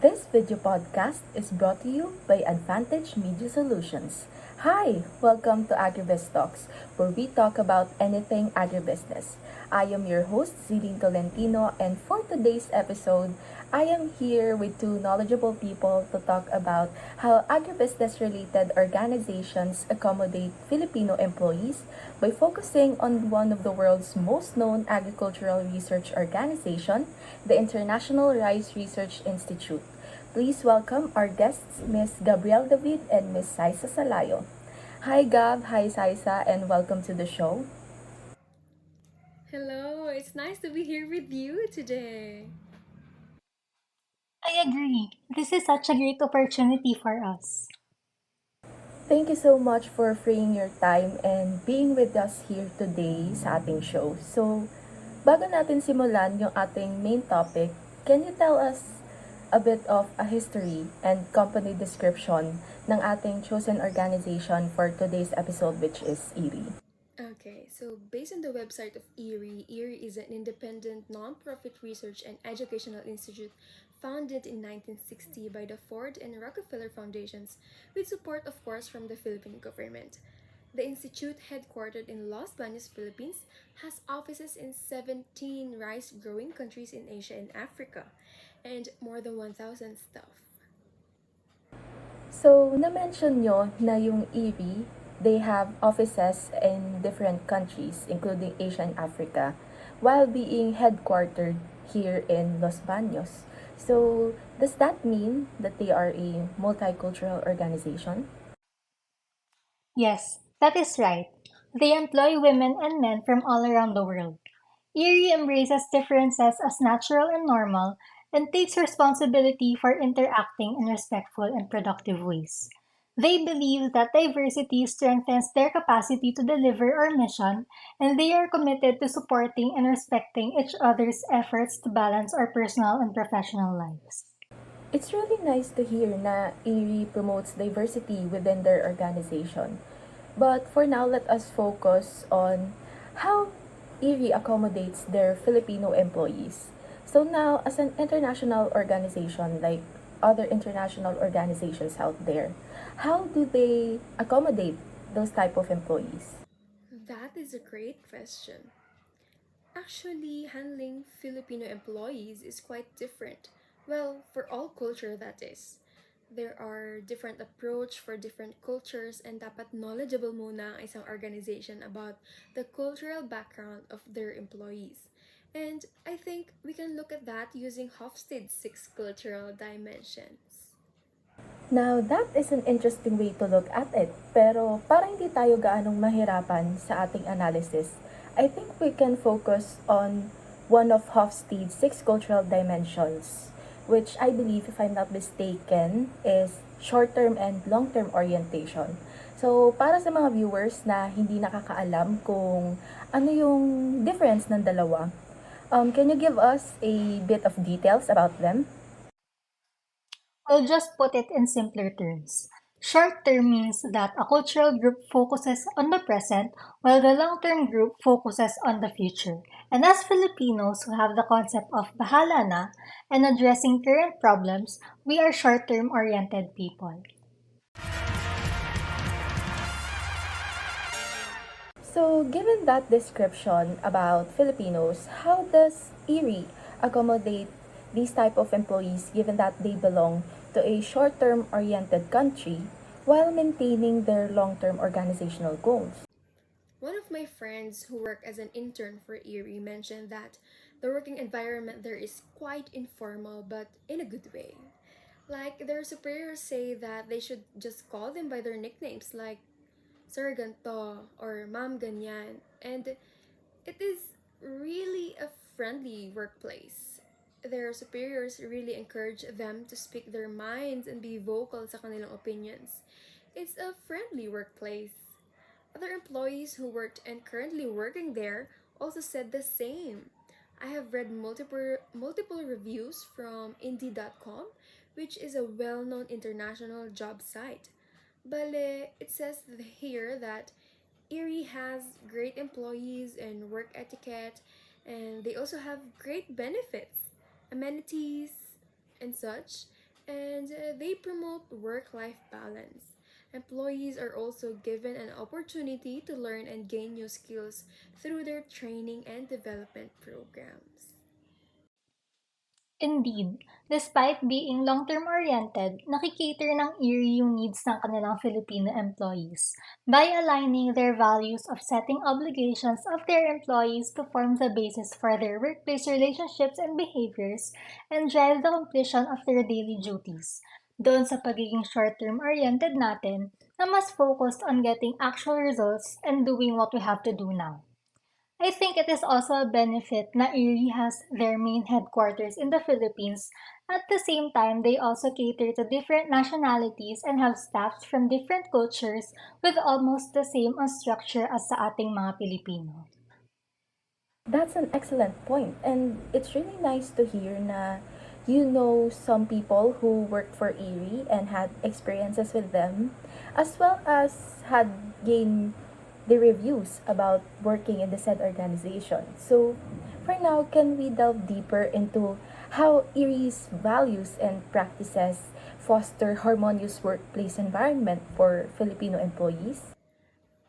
This video podcast is brought to you by Advantage Media Solutions. Hi! Welcome to AgriBiz Talks, where we talk about anything agribusiness. I am your host, Zelene Tolentino, and for today's episode, I am here with two knowledgeable people to talk about how agribusiness-related organizations accommodate Filipino employees by focusing on one of the world's most known agricultural research organization, the International Rice Research Institute. Please welcome our guests, Ms. Gabriele David and Ms. Xyza Salayo. Hi Gab, hi Xyza, and welcome to the show. Hello, it's nice to be here with you today. I agree. This is such a great opportunity for us. Thank you so much for freeing your time and being with us here today sa ating show. So, bago natin simulan yung ating main topic, can you tell us a bit of a history and company description ng ating chosen organization for today's episode, which is IRRI? Okay, so based on the website of IRRI, IRRI is an independent non-profit research and educational institute founded in 1960 by the Ford and Rockefeller Foundations with support of course from the Philippine government. The institute, headquartered in Los Baños, Philippines, has offices in 17 rice-growing countries in Asia and Africa and more than 1,000 staff. So, na-mention nyo na yung IRRI, they have offices in different countries, including Asia and Africa, while being headquartered here in Los Baños. So, does that mean that they are a multicultural organization? Yes, that is right. They employ women and men from all around the world. Erie embraces differences as natural and normal and takes responsibility for interacting in respectful and productive ways. They believe that diversity strengthens their capacity to deliver our mission, and they are committed to supporting and respecting each other's efforts to balance our personal and professional lives. It's really nice to hear na ERI promotes diversity within their organization. But for now, let us focus on how ERI accommodates their Filipino employees. So now, as an international organization, like other international organizations out there, how do they accommodate those type of employees? That is a great question. Actually, handling Filipino employees is quite different. Well, for all culture that is. There are different approach for different cultures and dapat knowledgeable muna ang isang organization about the cultural background of their employees. And I think we can look at that using Hofstede's 6 cultural dimensions. Now, that is an interesting way to look at it. Pero para hindi tayo gaanong mahirapan sa ating analysis, I think we can focus on one of Hofstede's 6 cultural dimensions, which I believe, if I'm not mistaken, is short-term and long-term orientation. So, para sa mga viewers na hindi nakakaalam kung ano yung difference ng dalawa, can you give us a bit of details about them? I'll just put it in simpler terms. Short term means that a cultural group focuses on the present, while the long term group focuses on the future. And as Filipinos who have the concept of bahala na and addressing current problems, we are short term oriented people. So, given that description about Filipinos, how does ERI accommodate these type of employees given that they belong to a short-term oriented country while maintaining their long-term organizational goals? One of my friends who work as an intern for Erie mentioned that the working environment there is quite informal but in a good way. Like their superiors say that they should just call them by their nicknames like Sir Ganto or Ma'am Ganyan. And it is really a friendly workplace. Their superiors really encourage them to speak their minds and be vocal sa kanilang opinions. It's a friendly workplace. Other employees who worked and currently working there also said the same. I have read multiple reviews from Indeed.com, which is a well-known international job site. Bale, it says here that Erie has great employees and work etiquette, and they also have great benefits, amenities, and such. and they promote work life balance. Employees are also given an opportunity to learn and gain new skills through their training and development programs. Indeed, despite being long-term oriented, nakikater ng IRRI yung needs ng kanilang Filipino employees by aligning their values of setting obligations of their employees to form the basis for their workplace relationships and behaviors and drive the completion of their daily duties. Doon sa pagiging short-term oriented natin na mas focused on getting actual results and doing what we have to do now. I think it is also a benefit na Erie has their main headquarters in the Philippines. At the same time, they also cater to different nationalities and have staffs from different cultures with almost the same structure as sa ating mga Pilipino. That's an excellent point, and it's really nice to hear na you know some people who worked for Erie and had experiences with them, as well as had gained the reviews about working in the said organization. So, for now, can we delve deeper into how Erie's values and practices foster harmonious workplace environment for Filipino employees?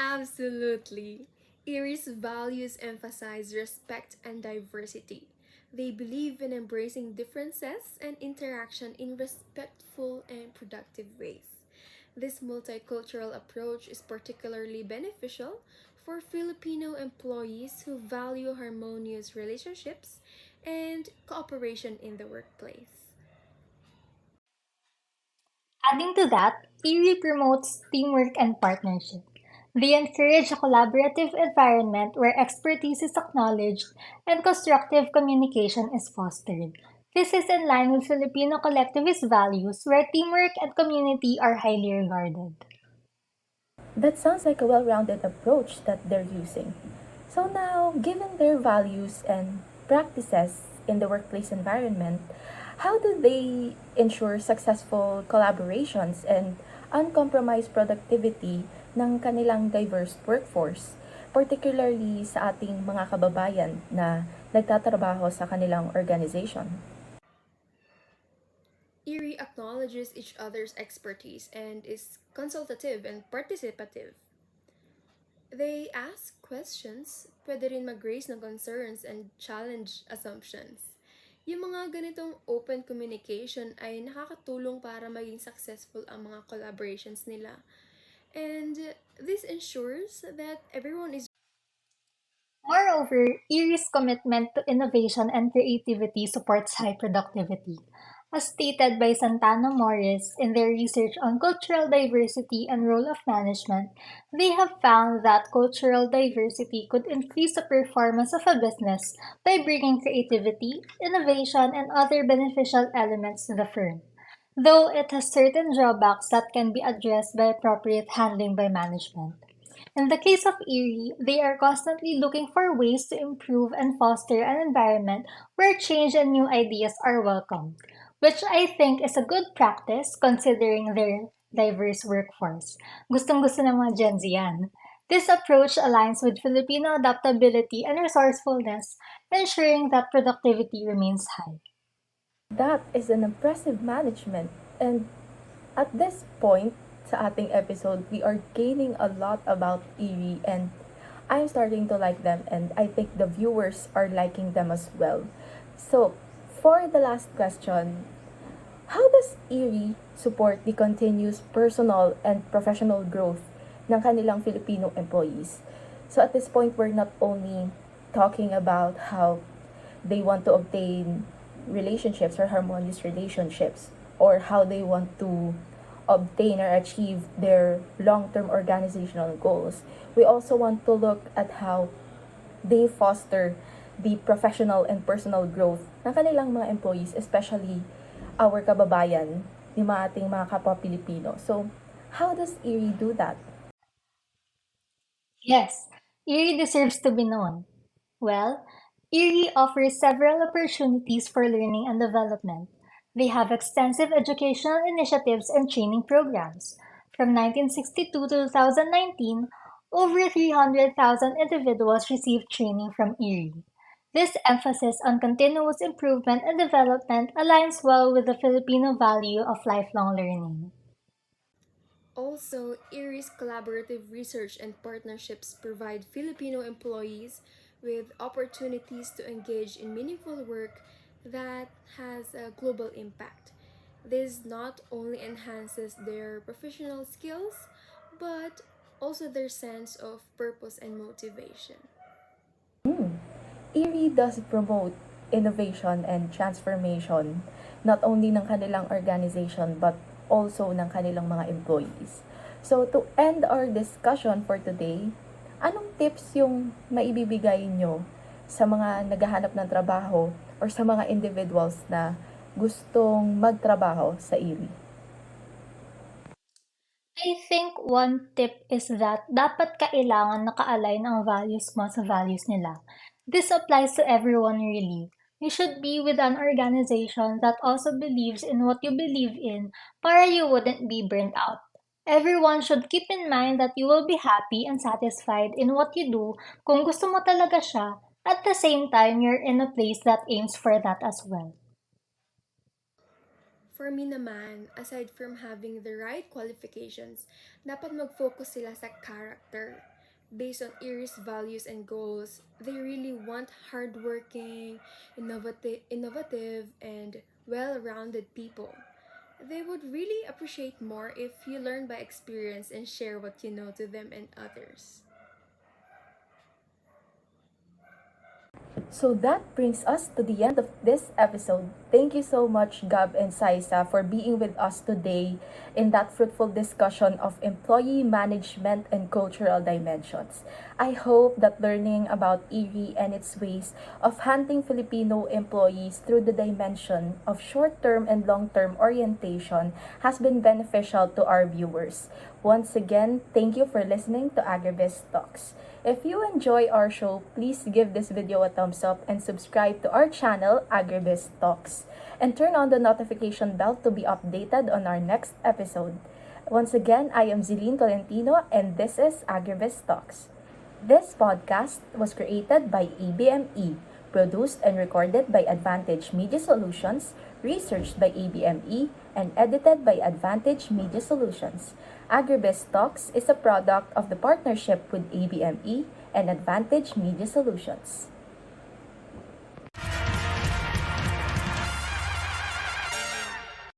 Absolutely. IRRI's values emphasize respect and diversity. They believe in embracing differences and interaction in respectful and productive ways. This multicultural approach is particularly beneficial for Filipino employees who value harmonious relationships and cooperation in the workplace. Adding to that, Erie promotes teamwork and partnership. They encourage a collaborative environment where expertise is acknowledged and constructive communication is fostered. This is in line with Filipino collectivist values where teamwork and community are highly regarded. That sounds like a well rounded approach that they're using. So, now, given their values and practices in the workplace environment, how do they ensure successful collaborations and uncompromised productivity ng kanilang diverse workforce, particularly sa ating mga kababayan na nagtatrabaho sa kanilang organization? IRRI acknowledges each other's expertise and is consultative and participative. They ask questions, pwede rin mag-raise ng concerns and challenge assumptions. Yung mga ganitong open communication ay nakakatulong para maging successful ang mga collaborations nila. And this ensures that everyone is Moreover, Erie's commitment to innovation and creativity supports high productivity. As stated by Santana Morris in their research on cultural diversity and role of management, they have found that cultural diversity could increase the performance of a business by bringing creativity, innovation, and other beneficial elements to the firm. Though it has certain drawbacks that can be addressed by appropriate handling by management. In the case of Erie, they are constantly looking for ways to improve and foster an environment where change and new ideas are welcomed, which I think is a good practice considering their diverse workforce. Gustong-gusto ng mga Gen Z yan. This approach aligns with Filipino adaptability and resourcefulness, ensuring that productivity remains high. That is an impressive management. And at this point sa ating episode, we are gaining a lot about Erie and I'm starting to like them and I think the viewers are liking them as well. So, for the last question, how does Erie support the continuous personal and professional growth ng kanilang Filipino employees? So at this point, we're not only talking about how they want to obtain relationships or harmonious relationships or how they want to obtain or achieve their long-term organizational goals. We also want to look at how they foster the professional and personal growth ng kanilang mga employees, especially our kababayan, yung mga ating mga kapwa Pilipino. So, how does Erie do that? Yes, Erie deserves to be known. Well, Erie offers several opportunities for learning and development. They have extensive educational initiatives and training programs. From 1962 to 2019, over 300,000 individuals received training from Erie. This emphasis on continuous improvement and development aligns well with the Filipino value of lifelong learning. Also, IRRI's collaborative research and partnerships provide Filipino employees with opportunities to engage in meaningful work that has a global impact. This not only enhances their professional skills, but also their sense of purpose and motivation. IRRI does promote innovation and transformation not only ng kanilang organization but also ng kanilang mga employees. So to end our discussion for today, anong tips yung maibibigay nyo sa mga naghahanap ng trabaho or sa mga individuals na gustong magtrabaho sa IRRI? I think one tip is that dapat kailangan naka-align ang values mo sa values nila. This applies to everyone really. You should be with an organization that also believes in what you believe in para you wouldn't be burnt out. Everyone should keep in mind that you will be happy and satisfied in what you do kung gusto mo talaga siya. At the same time, you're in a place that aims for that as well. For me naman, aside from having the right qualifications, dapat mag-focus sila sa character. Based on IRIS values and goals, they really want hardworking, innovative and well-rounded people. They would really appreciate more if you learn by experience and share what you know to them and others. So that brings us to the end of this episode. Thank you so much, Gab and Xyza, for being with us today in that fruitful discussion of employee management and cultural dimensions. I hope that learning about IRRI and its ways of handling Filipino employees through the dimension of short-term and long-term orientation has been beneficial to our viewers. Once again, thank you for listening to AgriBiz Talks. If you enjoy our show, please give this video a thumbs up and subscribe to our channel, AgriBiz Talks. And turn on the notification bell to be updated on our next episode. Once again, I am Zelene Tolentino and this is AgriBiz Talks. This podcast was created by ABME, produced and recorded by Advantage Media Solutions, researched by ABME, and edited by Advantage Media Solutions. AgriBiz Talks is a product of the partnership with ABME and Advantage Media Solutions.